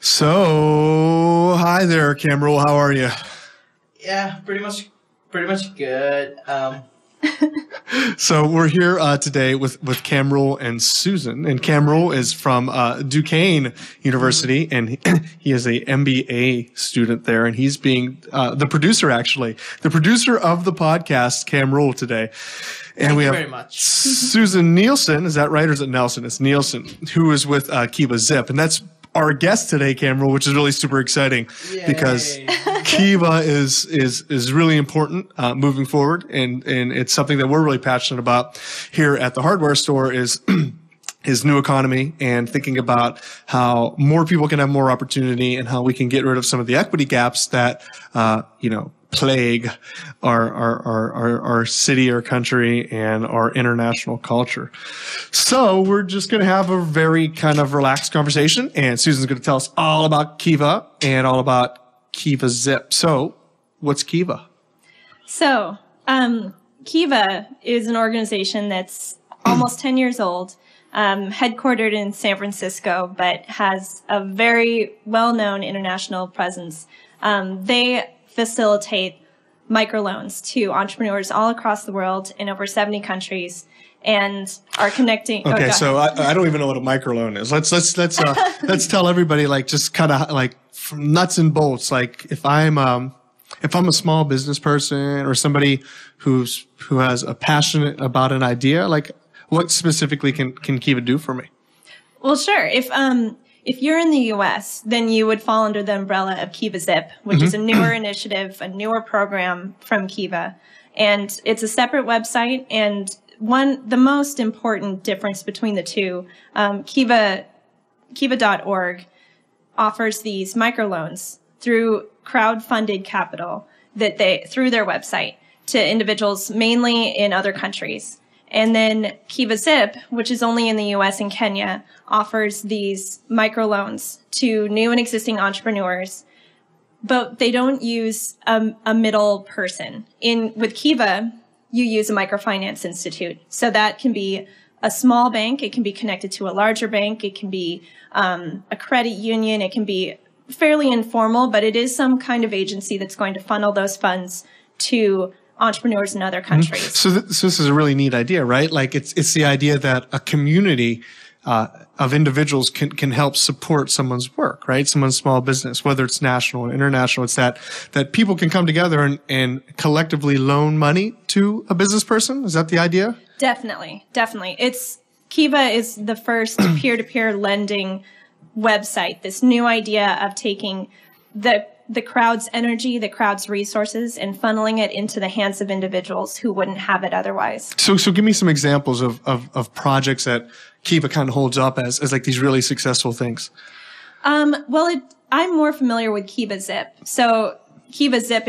So, hi there, Camrul. How are you? Yeah, pretty much good. So we're here today with Camrul and Susan, and Camrul is from Duquesne University, and he is a MBA student there, and he's being the producer of the podcast, Camrul, today. And Thank we you have very much. Susan Nielsen, is that right, or is it Nelson? It's Nielsen, who is with Kiva Zip, and that's our guest today, Camrul, which is really super exciting. Yay. Because Kiva is really important moving forward, and it's something that we're really passionate about here at the hardware store is new economy and thinking about how more people can have more opportunity and how we can get rid of some of the equity gaps that plague our city, our country, and our international culture. So we're just going to have a very kind of relaxed conversation, and Susan's going to tell us all about Kiva and all about Kiva Zip. So what's Kiva? So Kiva is an organization that's almost 10 years old, headquartered in San Francisco, but has a very well-known international presence. They facilitate microloans to entrepreneurs all across the world in over 70 countries and are connecting. Okay, so I don't even know what a microloan is. Let's tell everybody, like, just kind of like from nuts and bolts. Like if I'm a small business person or somebody who has a passionate about an idea, like what specifically can Kiva do for me? Well, sure. If you're in the U.S., then you would fall under the umbrella of Kiva Zip, which is a newer initiative, a newer program from Kiva. And it's a separate website. And the most important difference between the two, Kiva.org offers these microloans through crowd-funded capital through their website to individuals mainly in other countries. And then Kiva Zip, which is only in the U.S. and Kenya, offers these microloans to new and existing entrepreneurs, but they don't use a middle person. With Kiva, you use a microfinance institute. So that can be a small bank. It can be connected to a larger bank. It can be a credit union. It can be fairly informal, but it is some kind of agency that's going to funnel those funds to entrepreneurs in other countries. So this is a really neat idea, right? Like it's the idea that a community of individuals can help support someone's work, right? Someone's small business, whether it's national or international. It's that people can come together and collectively loan money to a business person. Is that the idea? Definitely. Kiva is the first peer-to-peer lending website. This new idea of taking the crowd's energy, the crowd's resources, and funneling it into the hands of individuals who wouldn't have it otherwise. So give me some examples of projects that Kiva kind of holds up as like these really successful things. I'm more familiar with Kiva Zip. So Kiva Zip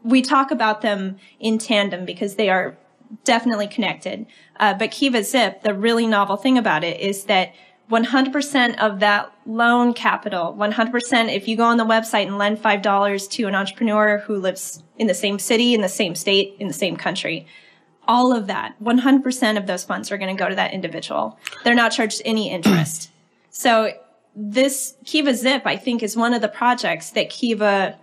we talk about them in tandem because they are definitely connected. But Kiva Zip, the really novel thing about it is that 100% of that loan capital, 100%, if you go on the website and lend $5 to an entrepreneur who lives in the same city, in the same state, in the same country, all of that, 100% of those funds are going to go to that individual. They're not charged any interest. So this Kiva Zip, I think, is one of the projects that Kiva.org,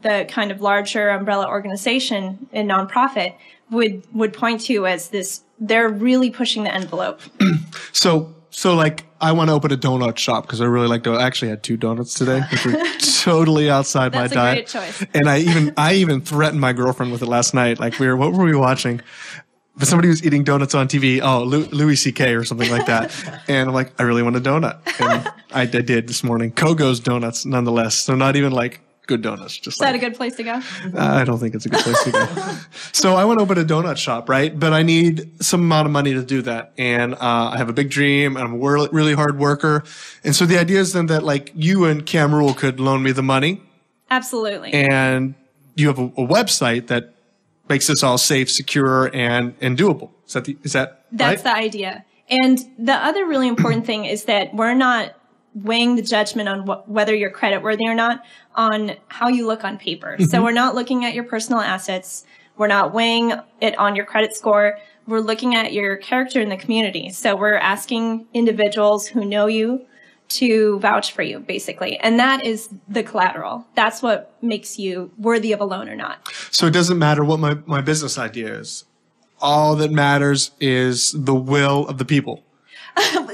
the kind of larger umbrella organization and nonprofit, would point to as this. They're really pushing the envelope. So like, I want to open a donut shop because I really like donuts. I actually had 2 donuts today, which were totally outside my diet. That's a great choice. And I even threatened my girlfriend with it last night. Like what were we watching? But somebody was eating donuts on TV. Oh, Louis C.K. or something like that. And I'm like, I really want a donut. And I did this morning. Kogo's donuts, nonetheless. So not even like good donuts. Just Is that a good place to go? I don't think it's a good place to go. So I want to open a donut shop, right? But I need some amount of money to do that. And I have a big dream. And I'm a really hard worker. And so the idea is then that like you and Camrul could loan me the money. Absolutely. And you have a website that makes this all safe, secure, and doable. Is that That's right? the idea. And the other really important thing is that we're not weighing the judgment on whether you're creditworthy or not on how you look on paper. Mm-hmm. So we're not looking at your personal assets. We're not weighing it on your credit score. We're looking at your character in the community. So we're asking individuals who know you to vouch for you, basically. And that is the collateral. That's what makes you worthy of a loan or not. So it doesn't matter what my business idea is. All that matters is the will of the people.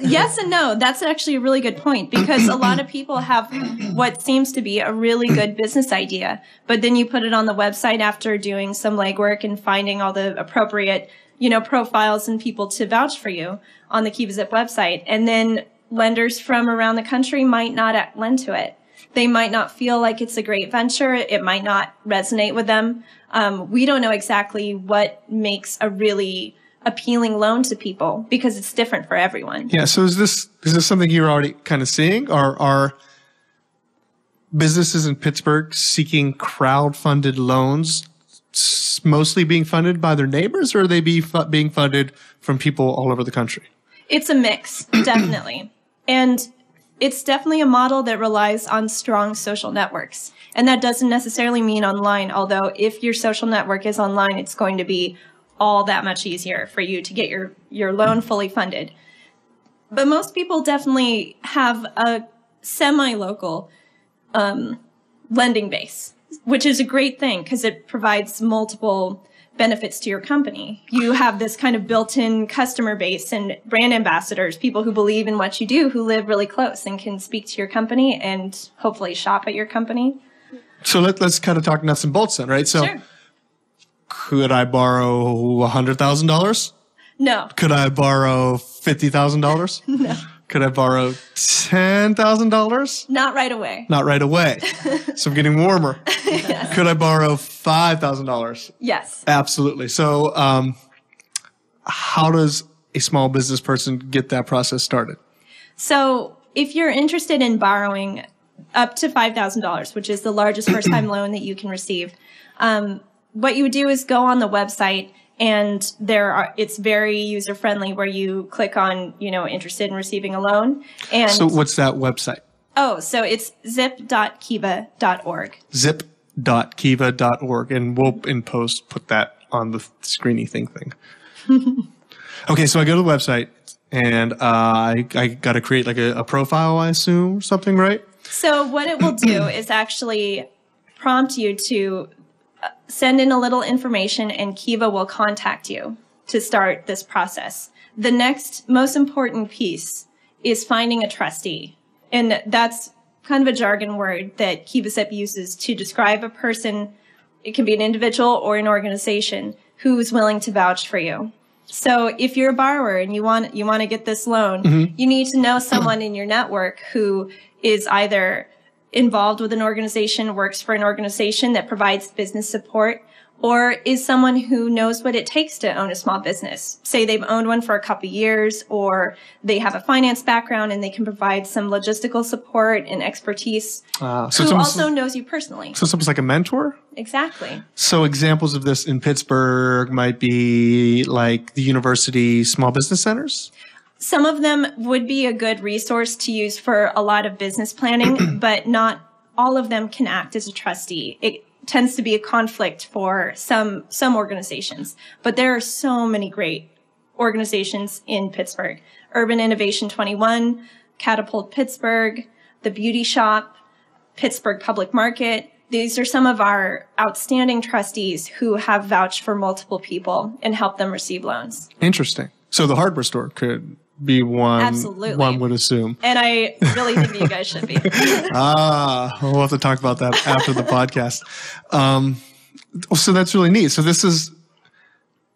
Yes and no. That's actually a really good point, because a lot of people have what seems to be a really good business idea, but then you put it on the website after doing some legwork and finding all the appropriate, profiles and people to vouch for you on the Kiva Zip website. And then lenders from around the country might not lend to it. They might not feel like it's a great venture. It might not resonate with them. We don't know exactly what makes a really appealing loan to people, because it's different for everyone. Yeah. So is this something you're already kind of seeing? Are businesses in Pittsburgh seeking crowd-funded loans mostly being funded by their neighbors, or are they being funded from people all over the country? It's a mix, definitely. And it's definitely a model that relies on strong social networks. And that doesn't necessarily mean online, although if your social network is online, it's going to be all that much easier for you to get your loan fully funded. But most people definitely have a semi-local lending base, which is a great thing because it provides multiple benefits to your company. You have this kind of built-in customer base and brand ambassadors, people who believe in what you do, who live really close and can speak to your company and hopefully shop at your company. So let's kind of talk nuts and bolts then, right? So Sure. Could I borrow $100,000? No. Could I borrow $50,000? No. Could I borrow $10,000? Not right away. Not right away. So I'm getting warmer. Yes. Could I borrow $5,000? Yes. Absolutely. So how does a small business person get that process started? So if you're interested in borrowing up to $5,000, which is the largest first-time loan that you can receive, what you would do is go on the website, and it's very user-friendly, where you click on, interested in receiving a loan. And so what's that website? Oh, so it's zip.kiva.org. Zip.kiva.org. And we'll, in post, put that on the screeny thing. Okay, so I go to the website, and I got to create like a profile, I assume, or something, right? So what it will do is actually prompt you to send in a little information, and Kiva will contact you to start this process. The next most important piece is finding a trustee. And that's kind of a jargon word that Kiva Zip uses to describe a person. It can be an individual or an organization who's willing to vouch for you. So if you're a borrower and you want to get this loan, you need to know someone in your network who is either involved with an organization, works for an organization that provides business support, or is someone who knows what it takes to own a small business. Say they've owned one for a couple years, or they have a finance background and they can provide some logistical support and expertise, who also knows you personally. So it's almost like a mentor? Exactly. So examples of this in Pittsburgh might be like the university small business centers? Some of them would be a good resource to use for a lot of business planning, but not all of them can act as a trustee. It tends to be a conflict for some organizations, but there are so many great organizations in Pittsburgh. Urban Innovation 21, Catapult Pittsburgh, The Beauty Shop, Pittsburgh Public Market. These are some of our outstanding trustees who have vouched for multiple people and helped them receive loans. Interesting. So the hardware store could be one. Absolutely. One would assume. And I really think you guys should be. We'll have to talk about that after the podcast. So that's really neat. So this is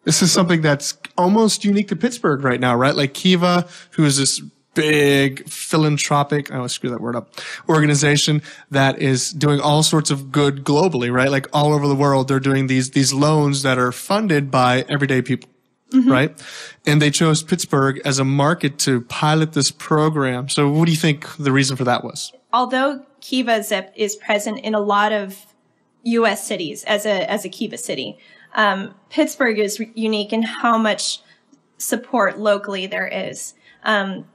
something that's almost unique to Pittsburgh right now, right? Like Kiva, who is this big philanthropic, I always screw that word up, organization that is doing all sorts of good globally, right? Like all over the world, they're doing these loans that are funded by everyday people. Right? And they chose Pittsburgh as a market to pilot this program. So what do you think the reason for that was? Although Kiva Zip is present in a lot of U.S. cities as a Kiva city, Pittsburgh is unique in how much support locally there is.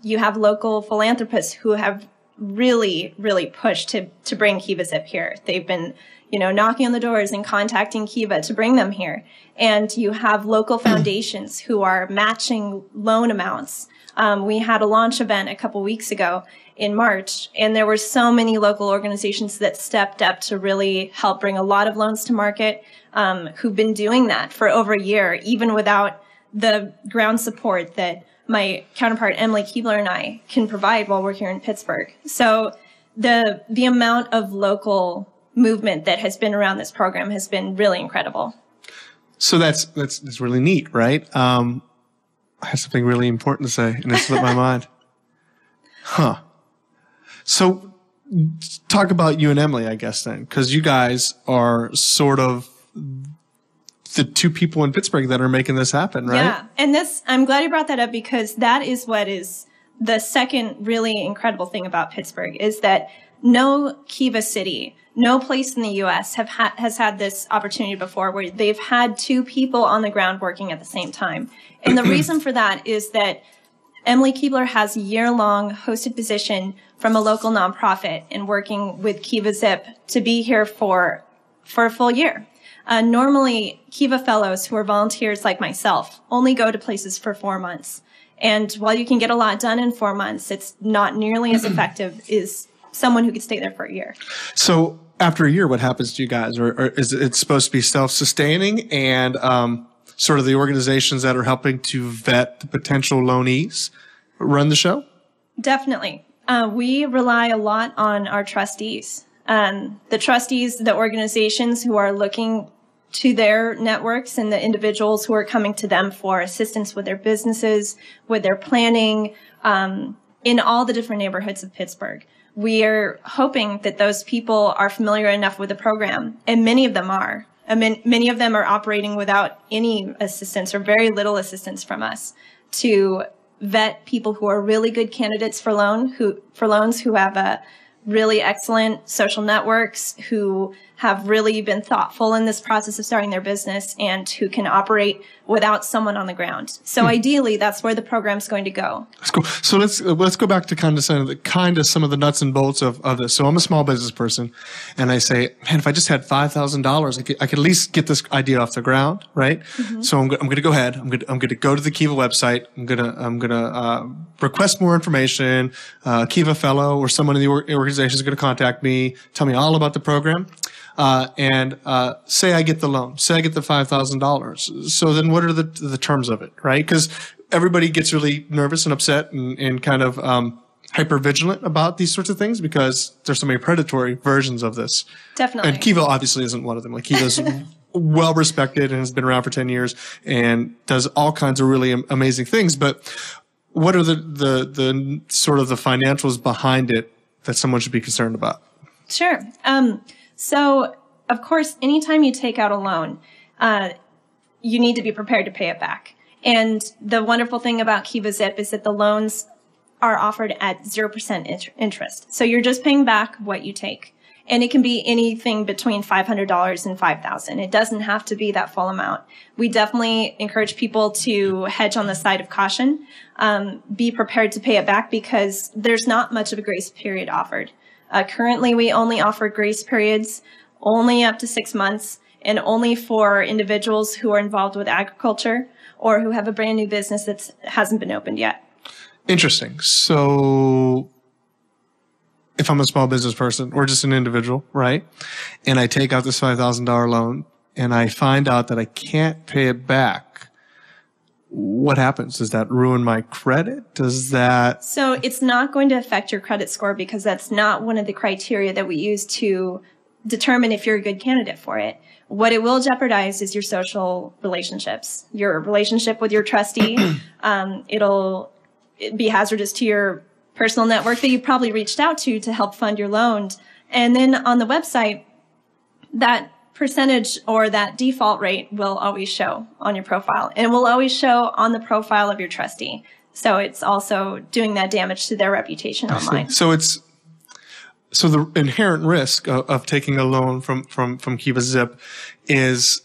You have local philanthropists who have really, really pushed to bring Kiva Zip here. They've been, knocking on the doors and contacting Kiva to bring them here. And you have local foundations who are matching loan amounts. We had a launch event a couple weeks ago, in March. And there were so many local organizations that stepped up to really help bring a lot of loans to market, who've been doing that for over a year, even without the ground support that my counterpart, Emily Keebler, and I can provide while we're here in Pittsburgh. So the amount of local movement that has been around this program has been really incredible. So that's really neat, right? I have something really important to say, and it slipped my mind. Huh. So talk about you and Emily, I guess, then, because you guys are sort of the two people in Pittsburgh that are making this happen, right? Yeah. And I'm glad you brought that up, because that is what is the second really incredible thing about Pittsburgh, is that no Kiva city, no place in the U.S. has had this opportunity before, where they've had two people on the ground working at the same time. And the reason for that is that Emily Keebler has a year-long hosted position from a local nonprofit and working with Kiva Zip to be here for a full year. Normally, Kiva Fellows, who are volunteers like myself, only go to places for 4 months. And while you can get a lot done in 4 months, it's not nearly as effective as someone who could stay there for a year. So after a year, what happens to you guys? Or is it supposed to be self-sustaining, and sort of the organizations that are helping to vet the potential loanees run the show? Definitely. We rely a lot on our trustees. The trustees, the organizations who are looking to their networks, and the individuals who are coming to them for assistance with their businesses, with their planning, in all the different neighborhoods of Pittsburgh. We are hoping that those people are familiar enough with the program, and many of them are. Many of them are operating without any assistance or very little assistance from us, to vet people who are really good candidates for loans, who have a really excellent social networks, who have really been thoughtful in this process of starting their business, and who can operate without someone on the ground. So ideally, that's where the program's going to go. That's cool. So let's go back to some of the nuts and bolts of this. So I'm a small business person, and I say, man, if I just had $5,000, I could at least get this idea off the ground, right? Mm-hmm. So I'm going to go ahead. I'm going to go to the Kiva website. I'm going to request more information. Kiva Fellow or someone in the organization is going to contact me, tell me all about the program. And say I get the loan, say I get the $5,000. So then what are the terms of it, right? Because everybody gets really nervous and upset and kind of hyper vigilant about these sorts of things, because there's so many predatory versions of this. Definitely. And Kiva obviously isn't one of them. Like, Kiva's well respected and has been around for 10 years and does all kinds of really amazing things. But what are the sort of the financials behind it that someone should be concerned about? Sure. So, of course, anytime you take out a loan, you need to be prepared to pay it back. And the wonderful thing about Kiva Zip is that the loans are offered at 0% interest. So you're just paying back what you take. And it can be anything between $500 and $5,000. It doesn't have to be that full amount. We definitely encourage people to hedge on the side of caution, be prepared to pay it back, because there's not much of a grace period offered. Currently, we only offer grace periods only up to 6 months, and only for individuals who are involved with agriculture or who have a brand new business that hasn't been opened yet. Interesting. So if I'm a small business person or just an individual, right, and I take out this $5,000 loan and I find out that I can't pay it back, what happens? Does that ruin my credit? So it's not going to affect your credit score, because that's not one of the criteria that we use to determine if you're a good candidate for it. What it will jeopardize is your social relationships, your relationship with your trustee. It'll be hazardous to your personal network that you probably reached out to help fund your loan. And then on the website, that percentage or that default rate will always show on your profile, and it will always show on the profile of your trustee. So it's also doing that damage to their reputation online. So the inherent risk of taking a loan from Kiva Zip is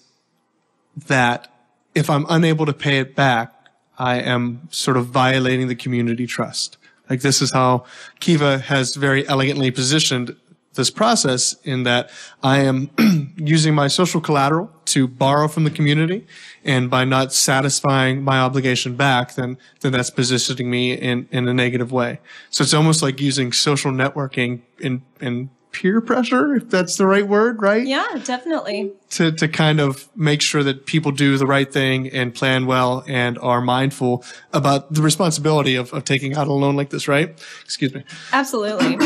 that if I'm unable to pay it back, I am sort of violating the community trust. Like, this is how Kiva has very elegantly positioned this process, in that I am using my social collateral to borrow from the community, and by not satisfying my obligation back, then that's positioning me in a negative way. So it's almost like using social networking in peer pressure, if that's the right word, right? Yeah, definitely. To kind of make sure that people do the right thing and plan well and are mindful about the responsibility of taking out a loan like this, right? Excuse me. Absolutely.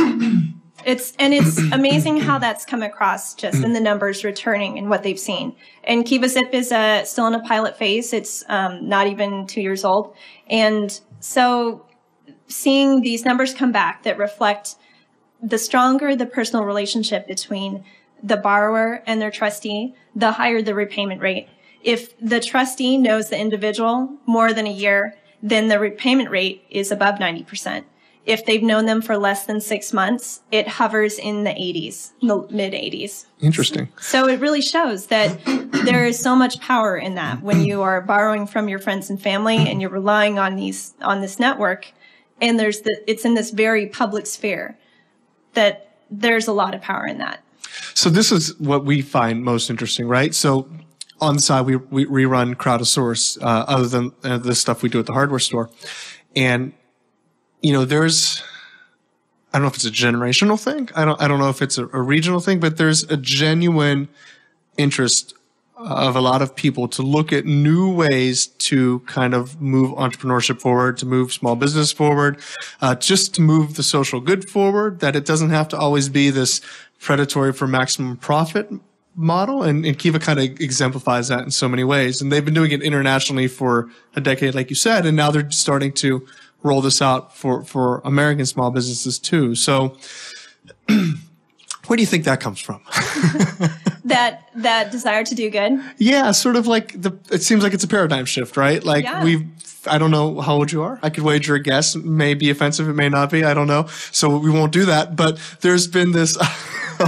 It's amazing how that's come across just in the numbers returning and what they've seen. And Kiva Zip is still in a pilot phase. It's not even 2 years old. And so seeing these numbers come back that reflect the stronger the personal relationship between the borrower and their trustee, the higher the repayment rate. If the trustee knows the individual more than a year, then the repayment rate is above 90%. If they've known them for less than 6 months, it hovers in the 80s, the mid 80s. Interesting. So it really shows that there is so much power in that when you are borrowing from your friends and family and you're relying on this network, and it's in this very public sphere, that there's a lot of power in that. So this is what we find most interesting, right? So on the side, we run Crowdosaurus, other than the stuff we do at the hardware store. And, you know, I don't know if it's a generational thing. I don't know if it's a regional thing, but there's a genuine interest of a lot of people to look at new ways to kind of move entrepreneurship forward, to move small business forward, just to move the social good forward, that it doesn't have to always be this predatory for maximum profit model. And Kiva kind of exemplifies that in so many ways. And they've been doing it internationally for a decade, like you said, and now they're starting to roll this out for American small businesses too. So where do you think that comes from? that desire to do good? Yeah, sort of like it seems like it's a paradigm shift, right? Like yeah. I don't know how old you are. I could wager a guess. It may be offensive. It may not be. I don't know. So we won't do that. But there's been this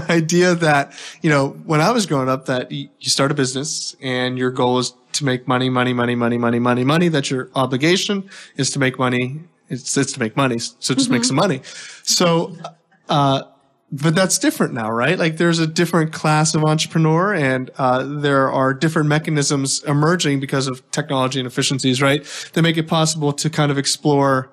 idea that, you know, when I was growing up, that you start a business and your goal is to make money. That your obligation is to make money. It's to make money. So just make some money. So, but that's different now, right? Like there's a different class of entrepreneur, and there are different mechanisms emerging because of technology and efficiencies, right? That make it possible to kind of explore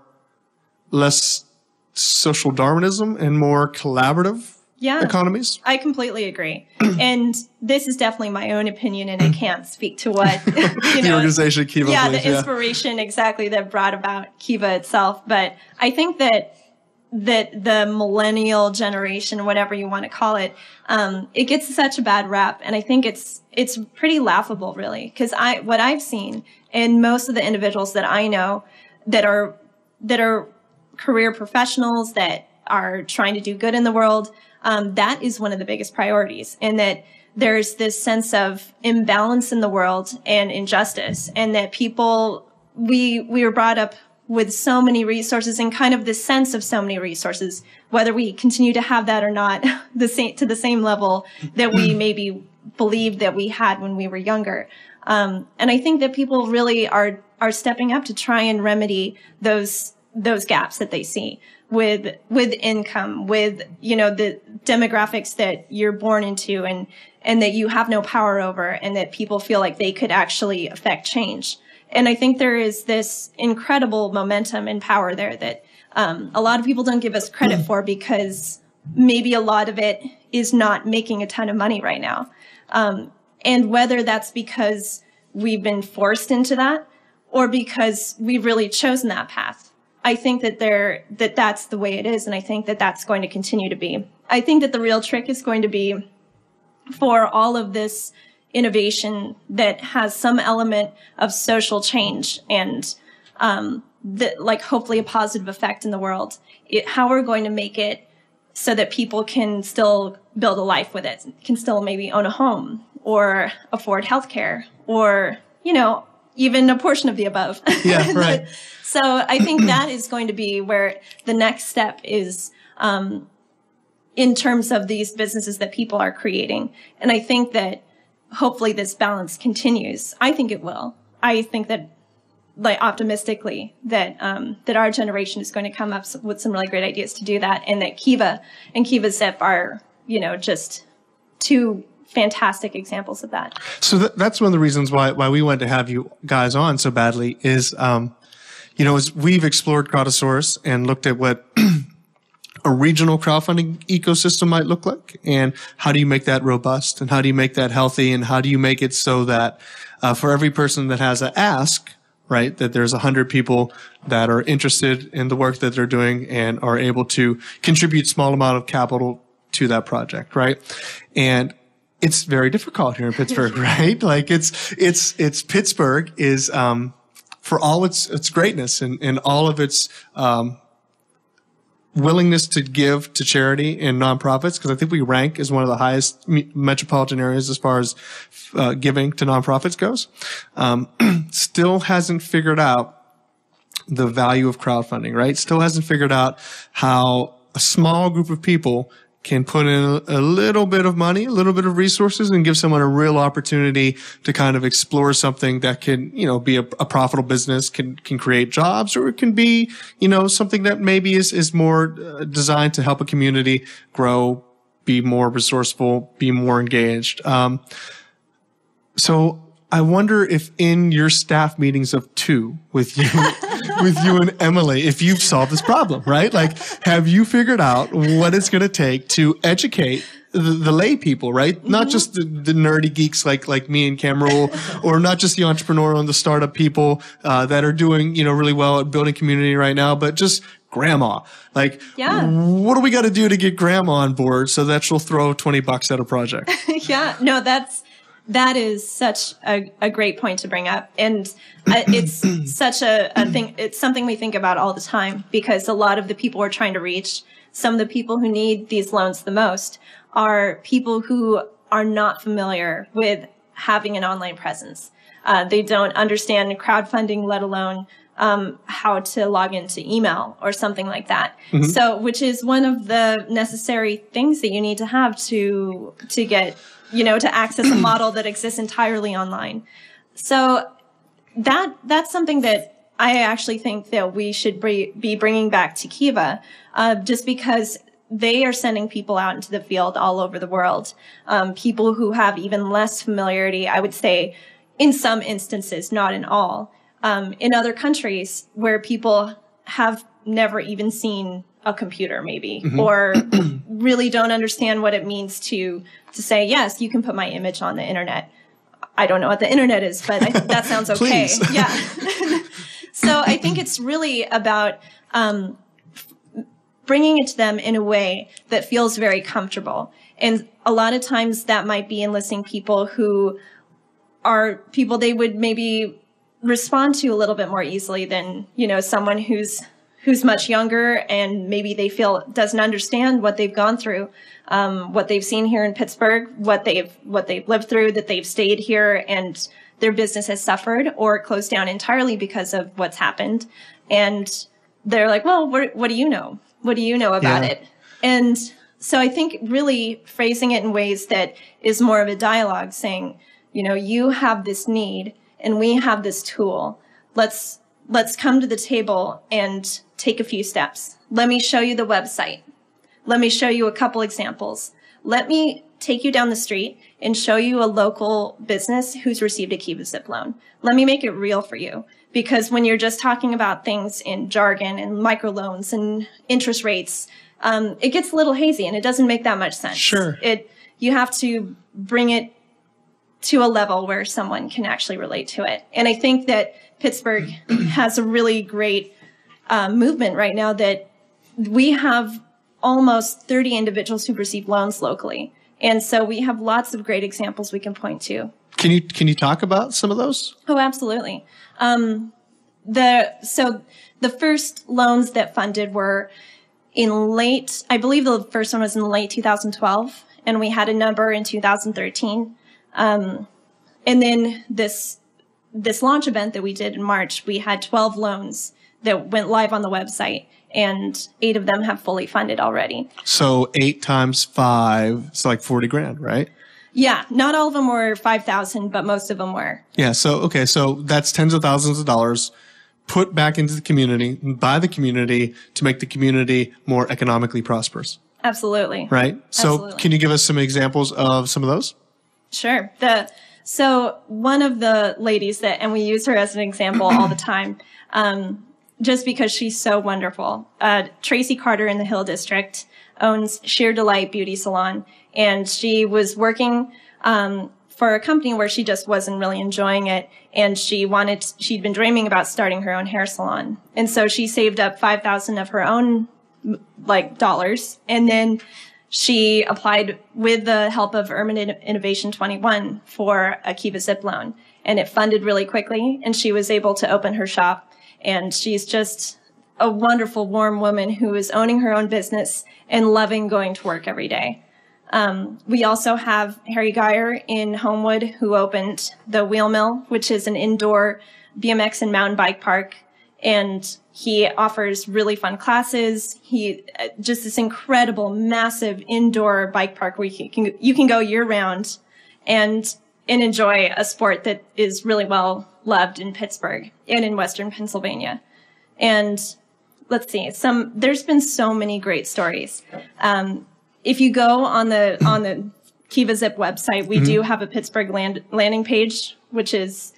less social Darwinism and more collaborative economies. I completely agree. And this is definitely my own opinion, and I can't speak to what the organization Kiva believes, the inspiration exactly that brought about Kiva itself. But I think that the millennial generation, whatever you want to call it, it gets such a bad rap. And I think it's pretty laughable, really, because what I've seen in most of the individuals that I know that are career professionals that are trying to do good in the world, that is one of the biggest priorities. And that there's this sense of imbalance in the world and injustice, and that we were brought up with so many resources and kind of this sense of so many resources, whether we continue to have that or not, to the same level that we maybe believed that we had when we were younger. And I think that people really are stepping up to try and remedy those gaps that they see with income, with, you know, the demographics that you're born into and that you have no power over, and that people feel like they could actually affect change. And I think there is this incredible momentum and power there that a lot of people don't give us credit for, because maybe a lot of it is not making a ton of money right now. And whether that's because we've been forced into that or because we've really chosen that path, I think that that's the way it is. And I think that that's going to continue to be. I think that the real trick is going to be for all of this innovation that has some element of social change and like hopefully a positive effect in the world. How we're going to make it so that people can still build a life with it, can still maybe own a home or afford healthcare, or, you know, even a portion of the above. Yeah, right. So I think that is going to be where the next step is in terms of these businesses that people are creating. And I think that hopefully this balance continues. I think it will. I think that, like, optimistically, that our generation is going to come up with some really great ideas to do that, and that Kiva and Kiva Zip are, you know, just two fantastic examples of that. So that's one of the reasons why we wanted to have you guys on so badly is, as we've explored Crowdosaurus and looked at what a regional crowdfunding ecosystem might look like, and how do you make that robust, and how do you make that healthy, and how do you make it so that for every person that has an ask, right, that there's 100 people that are interested in the work that they're doing and are able to contribute small amount of capital to that project, right? And it's very difficult here in Pittsburgh, right? Like it's Pittsburgh is, for all its greatness and all of its, willingness to give to charity and nonprofits, because I think we rank as one of the highest metropolitan areas as far as giving to nonprofits goes, still hasn't figured out the value of crowdfunding, right? Still hasn't figured out how a small group of people can put in a little bit of money, a little bit of resources, and give someone a real opportunity to kind of explore something that can, be a profitable business, can create jobs, or it can be, something that maybe is more designed to help a community grow, be more resourceful, be more engaged. So I wonder if in your staff meetings of 2 with you, with you and Emily, if you've solved this problem, right? Like, have you figured out what it's going to take to educate the lay people, right? Mm-hmm. Not just the nerdy geeks like me and Cameron, or not just the entrepreneurial and the startup people that are doing, really well at building community right now, but just grandma. Like, what do we got to do to get grandma on board so that she'll throw $20 at a project? Yeah, no, that is such a great point to bring up. And it's such a thing. It's something we think about all the time, because a lot of the people we're trying to reach, some of the people who need these loans the most, are people who are not familiar with having an online presence. They don't understand crowdfunding, let alone how to log into email or something like that. Mm-hmm. So, which is one of the necessary things that you need to have to get, to access a model that exists entirely online. So that's something that I actually think that we should be bringing back to Kiva, just because they are sending people out into the field all over the world. People who have even less familiarity, I would say, in some instances, not in all, in other countries where people have never even seen a computer, maybe, mm-hmm. or really don't understand what it means to say, yes, you can put my image on the internet. I don't know what the internet is, but that sounds okay. Yeah. So I think it's really about bringing it to them in a way that feels very comfortable. And a lot of times that might be enlisting people who are people they would maybe respond to a little bit more easily than, someone who's much younger and maybe they feel doesn't understand what they've gone through, what they've seen here in Pittsburgh, what they've lived through, that they've stayed here and their business has suffered or closed down entirely because of what's happened. And they're like, well, what do you know? What do you know about it? And so I think really phrasing it in ways that is more of a dialogue, saying, you have this need and we have this tool. Let's come to the table and take a few steps. Let me show you the website. Let me show you a couple examples. Let me take you down the street and show you a local business who's received a Kiva Zip loan. Let me make it real for you. Because when you're just talking about things in jargon and microloans and interest rates, it gets a little hazy and it doesn't make that much sense. Sure. You have to bring it to a level where someone can actually relate to it. And I think that Pittsburgh has a really great movement right now that we have almost 30 individuals who've received loans locally. And so we have lots of great examples we can point to. Can you talk about some of those? Oh, absolutely. So the first loans that funded were I believe the first one was in late 2012, and we had a number in 2013. And then this launch event that we did in March, we had 12 loans that went live on the website, and 8 of them have fully funded already. So 8 times 5, it's like $40,000, right? Yeah, not all of them were 5,000, but most of them were. Yeah, so that's tens of thousands of dollars put back into the community, by the community, to make the community more economically prosperous. Absolutely. Right? So Absolutely. Can you give us some examples of some of those? Sure. So one of the ladies and we use her as an example all the time, just because she's so wonderful. Tracy Carter in the Hill District owns Sheer Delight Beauty Salon, and she was working for a company where she just wasn't really enjoying it, and she'd been dreaming about starting her own hair salon. And so she saved up $5,000 of her own dollars, and then she applied with the help of Urban Innovation 21 for a Kiva Zip loan, and it funded really quickly, and she was able to open her shop. And she's just a wonderful, warm woman who is owning her own business and loving going to work every day. We also have Harry Geyer in Homewood, who opened the Wheel Mill, which is an indoor BMX and mountain bike park. And he offers really fun classes. He just this incredible, massive indoor bike park where you can go year round and enjoy a sport that is really well loved in Pittsburgh and in Western Pennsylvania. And let's see, there's been so many great stories. If you go on the Kiva Zip website, we do have a Pittsburgh landing page, which is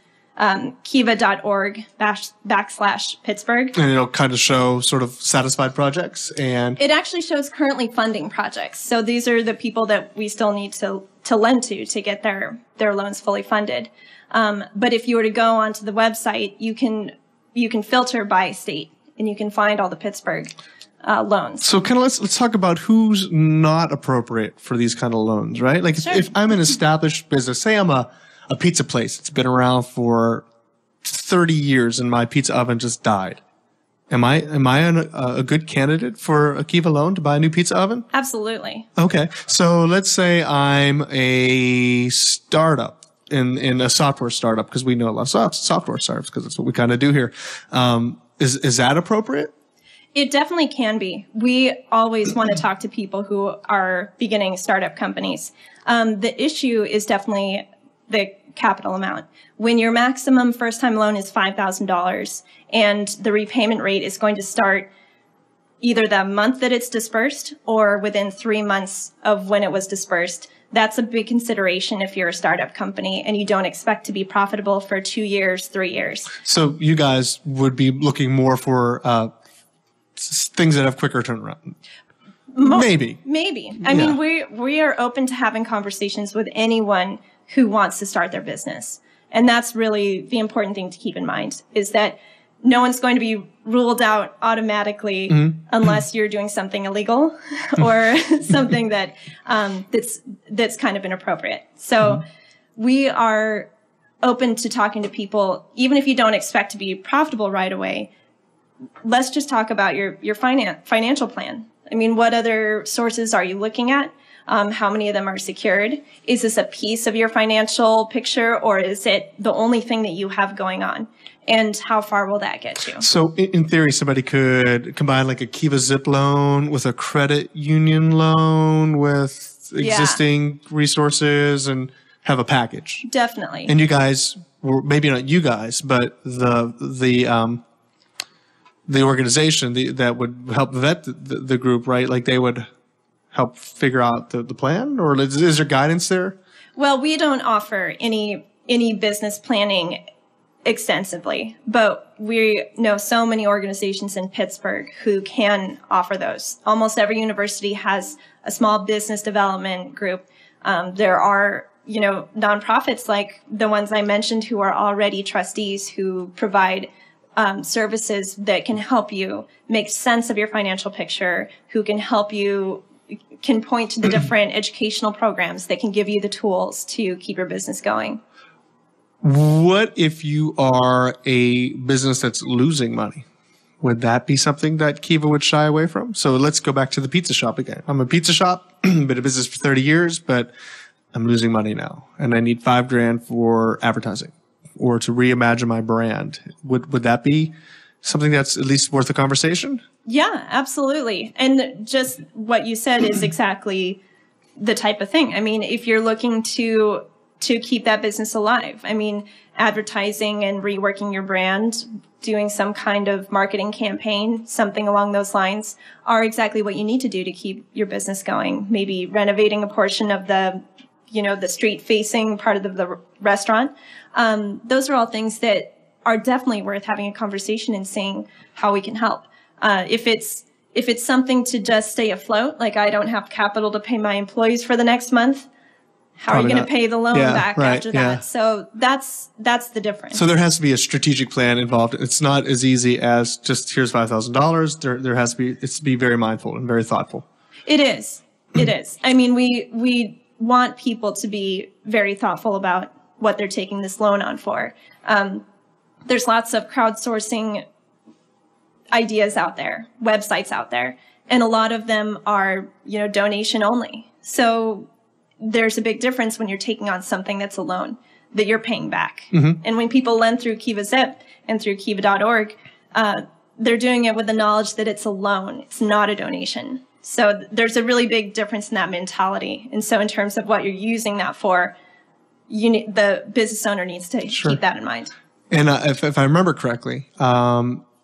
kiva.org/Pittsburgh. And it'll kind of show sort of satisfied projects, and it actually shows currently funding projects. So these are the people that we still need to lend to get their loans fully funded. But if you were to go onto the website, you can filter by state, and you can find all the Pittsburgh loans. So kind of let's talk about who's not appropriate for these kind of loans, right? Like Sure. if I'm an established business, say I'm a pizza place that's been around for 30 years and my pizza oven just died. Am I a good candidate for a Kiva loan to buy a new pizza oven? Absolutely. Okay. So let's say I'm a startup in a software startup, because we know a lot of software startups because that's what we kind of do here. Is that appropriate? It definitely can be. We always want to talk to people who are beginning startup companies. The issue is definitely the capital amount. When your maximum first-time loan is $5,000 and the repayment rate is going to start either the month that it's dispersed or within 3 months of when it was dispersed, that's a big consideration if you're a startup company and you don't expect to be profitable for 2 years, 3 years. So you guys would be looking more for things that have quicker turnaround. Maybe. I mean, we are open to having conversations with anyone who wants to start their business. And that's really the important thing to keep in mind, is that no one's going to be ruled out automatically unless you're doing something illegal or something that that's kind of inappropriate. So we are open to talking to people, even if you don't expect to be profitable right away. Let's just talk about your financial plan. I mean, what other sources are you looking at? How many of them are secured? Is this a piece of your financial picture, or is it the only thing that you have going on? And how far will that get you? So in theory, somebody could combine like a Kiva Zip loan with a credit union loan with existing resources and have a package. Definitely. And you guys, or maybe not you guys, but the organization that would help vet the group, right? Like they would help figure out the plan, or is there guidance there? Well, we don't offer any business planning extensively, but we know so many organizations in Pittsburgh who can offer those. Almost every university has a small business development group. There are, nonprofits like the ones I mentioned who are already trustees who provide services that can help you make sense of your financial picture, who can help you, can point to the different educational programs that can give you the tools to keep your business going. What if you are a business that's losing money? Would that be something that Kiva would shy away from? So let's go back to the pizza shop again. I'm a pizza shop, been in business for 30 years, but I'm losing money now, and I need $5,000 for advertising or to reimagine my brand. Would that be something that's at least worth a conversation? Yeah, absolutely. And just what you said is exactly the type of thing. I mean, if you're looking to keep that business alive, I mean, advertising and reworking your brand, doing some kind of marketing campaign, something along those lines are exactly what you need to do to keep your business going. Maybe renovating a portion of the the street facing part of the restaurant. Those are all things that are definitely worth having a conversation and seeing how we can help. If it's something to just stay afloat, like I don't have capital to pay my employees for the next month, how are you going to pay the loan back after that? Yeah. So that's the difference. So there has to be a strategic plan involved. It's not as easy as just here's $5,000. There has to be very mindful and very thoughtful. It is. It is. I mean, we want people to be very thoughtful about what they're taking this loan on for. There's lots of crowdsourcing ideas out there, websites out there, and a lot of them are, donation only. So there's a big difference when you're taking on something that's a loan that you're paying back. Mm-hmm. And when people lend through Kiva Zip and through kiva.org, they're doing it with the knowledge that it's a loan. It's not a donation. So there's a really big difference in that mentality. And so in terms of what you're using that for, the business owner needs to keep that in mind. And if I remember correctly,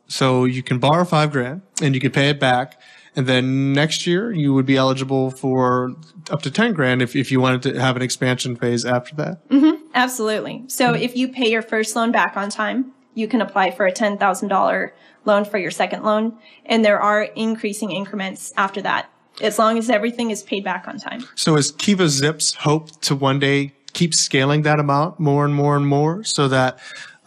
so you can borrow $5,000 and you can pay it back. And then next year you would be eligible for up to $10,000 if you wanted to have an expansion phase after that. Mm-hmm. Absolutely. So if you pay your first loan back on time, you can apply for a $10,000 loan for your second loan. And there are increasing increments after that, as long as everything is paid back on time. So is Kiva Zip's hope to one day keep scaling that amount more and more and more so that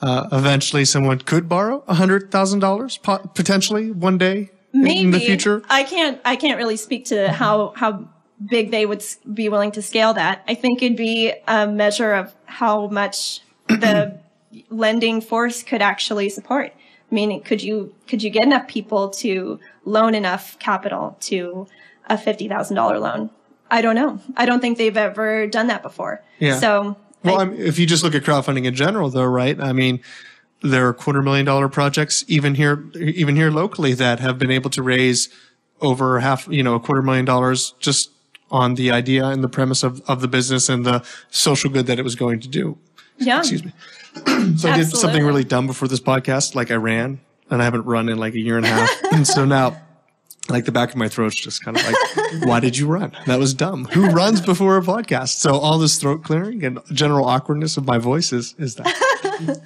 eventually someone could borrow $100,000 potentially one day? Maybe in the future? I can't really speak to how big they would be willing to scale that. I think it'd be a measure of how much the lending force could actually support. I mean, could you get enough people to loan enough capital to a $50,000 loan? I don't know. I don't think they've ever done that before. Yeah. So, if you just look at crowdfunding in general, though, right? I mean, there are $250,000 projects even here locally that have been able to raise over $250,000 just on the idea and the premise of the business and the social good that it was going to do. Yeah. Excuse me. So I did something really dumb before this podcast, like I ran, and I haven't run in like a year and a half. And so now, like the back of my throat's just kind of like, why did you run? That was dumb. Who runs before a podcast? So all this throat clearing and general awkwardness of my voice is that.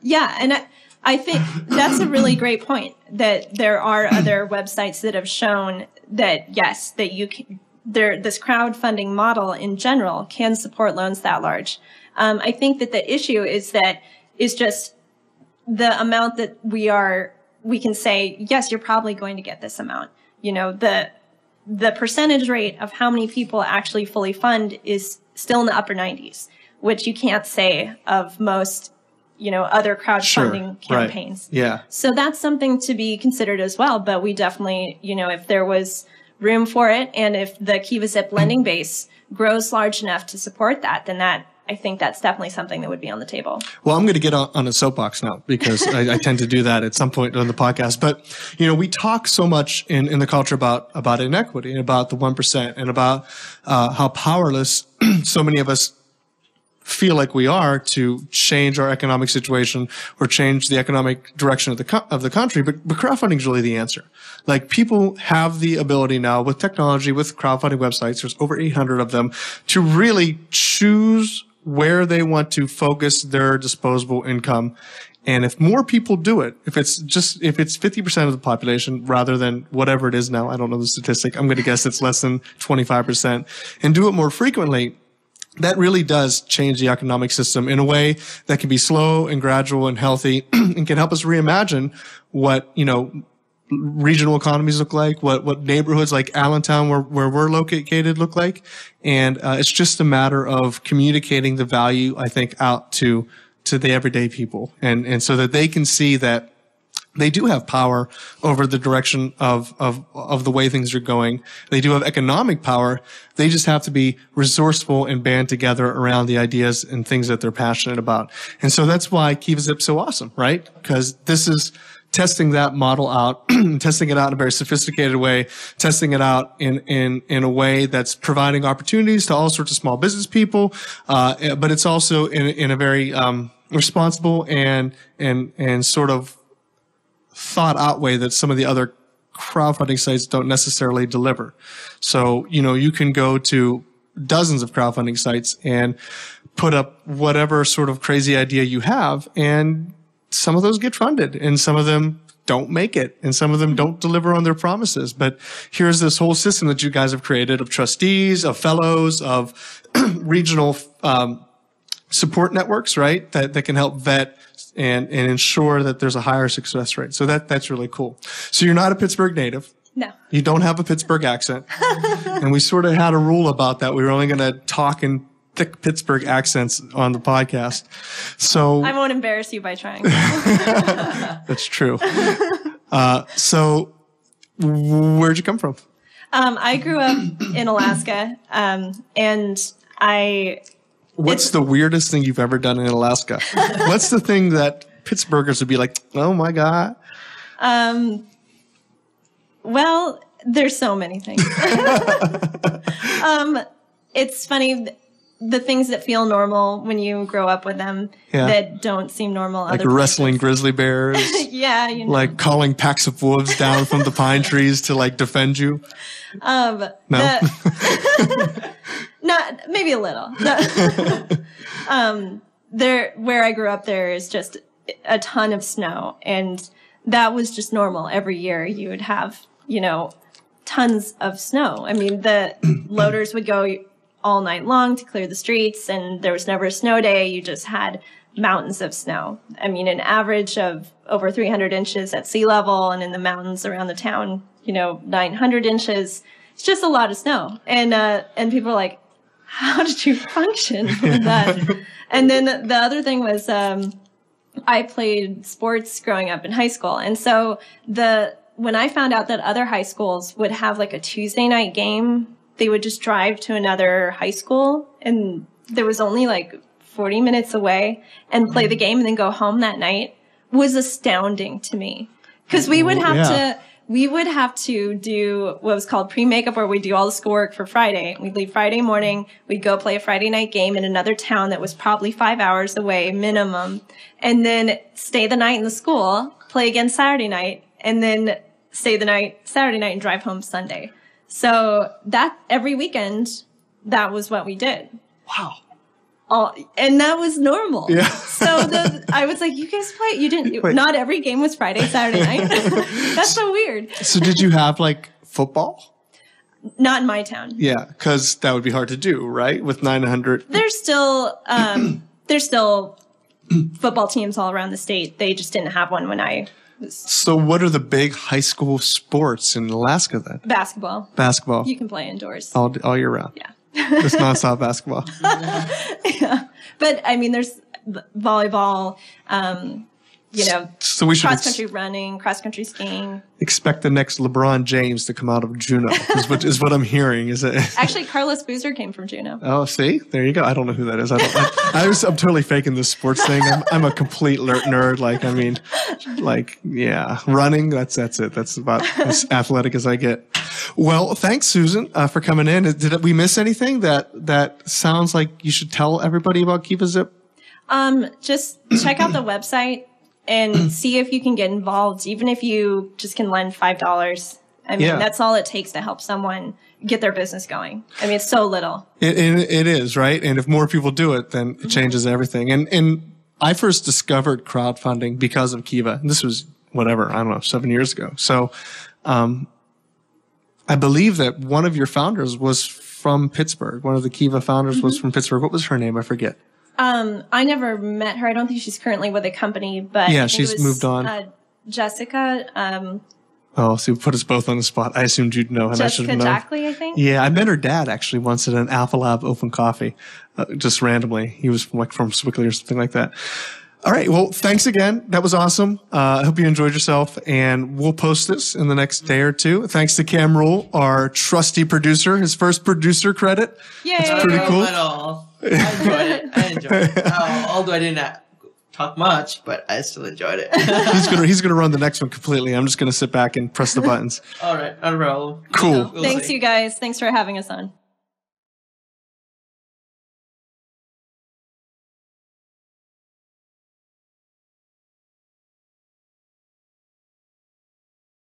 Yeah. And I think that's a really great point, that there are other websites that have shown that, yes, that this crowdfunding model in general can support loans that large. I think that the issue is just the amount that we can say, yes, you're probably going to get this amount. The percentage rate of how many people actually fully fund is still in the upper 90s, which you can't say of most, other crowdfunding campaigns. Right. Yeah. So that's something to be considered as well. But we definitely, if there was room for it, and if the Kiva Zip lending base grows large enough to support that, then I think that's definitely something that would be on the table. Well, I'm going to get on a soapbox now because I tend to do that at some point on the podcast. But, we talk so much in the culture about inequity and about the 1% and about how powerless so many of us feel like we are to change our economic situation or change the economic direction of the country. But crowdfunding is really the answer. Like, people have the ability now with technology, with crowdfunding websites, there's over 800 of them, to really choose where they want to focus their disposable income. And if more people do it, if it's 50% of the population rather than whatever it is now, I don't know the statistic, I'm going to guess it's less than 25%, and do it more frequently, that really does change the economic system in a way that can be slow and gradual and healthy and can help us reimagine what, regional economies look like, what neighborhoods like Allentown where we're located look like. And it's just a matter of communicating the value, I think, out to the everyday people. And so that they can see that they do have power over the direction of the way things are going. They do have economic power. They just have to be resourceful and band together around the ideas and things that they're passionate about. And so that's why Kiva Zip's so awesome, right? Because this is testing that model out, testing it out in a very sophisticated way, testing it out in a way that's providing opportunities to all sorts of small business people, but it's also in a very responsible and sort of thought out way that some of the other crowdfunding sites don't necessarily deliver. So, you can go to dozens of crowdfunding sites and put up whatever sort of crazy idea you have. And some of those get funded and some of them don't make it and some of them don't deliver on their promises. But here's this whole system that you guys have created of trustees, of fellows, of regional support networks, right? That can help vet and ensure that there's a higher success rate. So that's really cool. So you're not a Pittsburgh native. No. You don't have a Pittsburgh accent. And we sort of had a rule about that. We were only going to talk in thick Pittsburgh accents on the podcast. So I won't embarrass you by trying. that's true. So where'd you come from? I grew up in Alaska, and What's the weirdest thing you've ever done in Alaska? What's the thing that Pittsburghers would be like, oh my God? Well, there's so many things. It's funny, the things that feel normal when you grow up with them that don't seem normal. Like wrestling grizzly bears. Yeah. Like calling packs of wolves down from the pine trees to like defend you. No. Not maybe a little. Where I grew up, there is just a ton of snow, and that was just normal. Every year you would have, tons of snow. I mean, the loaders would go all night long to clear the streets, and there was never a snow day. You just had mountains of snow. I mean, an average of over 300 inches at sea level, and in the mountains around the town, 900 inches. It's just a lot of snow. And people are like, how did you function with that? And then the other thing was, I played sports growing up in high school. And so when I found out that other high schools would have like a Tuesday night game, they would just drive to another high school, and there was only like 40 minutes away, and play the game and then go home that night, was astounding to me. Because we would have to do what was called pre-makeup, where we'd do all the schoolwork for Friday. We'd leave Friday morning. We'd go play a Friday night game in another town that was probably 5 hours away minimum, and then stay the night in the school, play again Saturday night, and then stay the night Saturday night and drive home Sunday. So that every weekend, that was what we did. Wow. And that was normal. Yeah. So I was like, you guys play. You didn't. Wait. Not every game was Friday, Saturday night. That's so weird. So did you have like football? Not in my town. Yeah, because that would be hard to do, right? With 900. There's still football teams all around the state. They just didn't have one when I was. So what are the big high school sports in Alaska then? Basketball. Basketball. You can play indoors. All year round. Yeah. It's nonstop basketball. Yeah. But I mean, there's volleyball, so we should cross-country running, cross-country skiing. expect the next LeBron James to come out of Juneau, is what I'm hearing. Is it? Actually, Carlos Boozer came from Juneau. Oh, see? There you go. I don't know who that is. I'm totally faking this sports thing. I'm a complete nerd. Running. That's it. That's about as athletic as I get. Well, thanks, Susan, for coming in. Did we miss anything that sounds like you should tell everybody about Kiva Zip? Just check out the website and see if you can get involved, even if you just can lend $5. I mean, that's all it takes to help someone get their business going. I mean, it's so little. It is, right? And if more people do it, then it changes everything. And I first discovered crowdfunding because of Kiva. And this was, 7 years ago. So, I believe that one of your founders was from Pittsburgh. One of the Kiva founders was from Pittsburgh. What was her name? I forget. I never met her. I don't think she's currently with a company, but yeah, she's moved on. Jessica. So put us both on the spot. I assumed you'd know, and I should have known. Jessica Jackley, I think. Yeah, I met her dad actually once at an Alpha Lab Open Coffee, just randomly. He was from Swickley or something like that. All right. Well, thanks again. That was awesome. I hope you enjoyed yourself, and we'll post this in the next day or two. Thanks to Cam Rule, our trusty producer, his first producer credit. Yay. That's pretty cool. At all. I enjoyed it. Although I didn't talk much, but I still enjoyed it. He's gonna run the next one completely. I'm just gonna sit back and press the buttons. All right. Not a problem. Cool. Thanks, you guys. Thanks for having us on.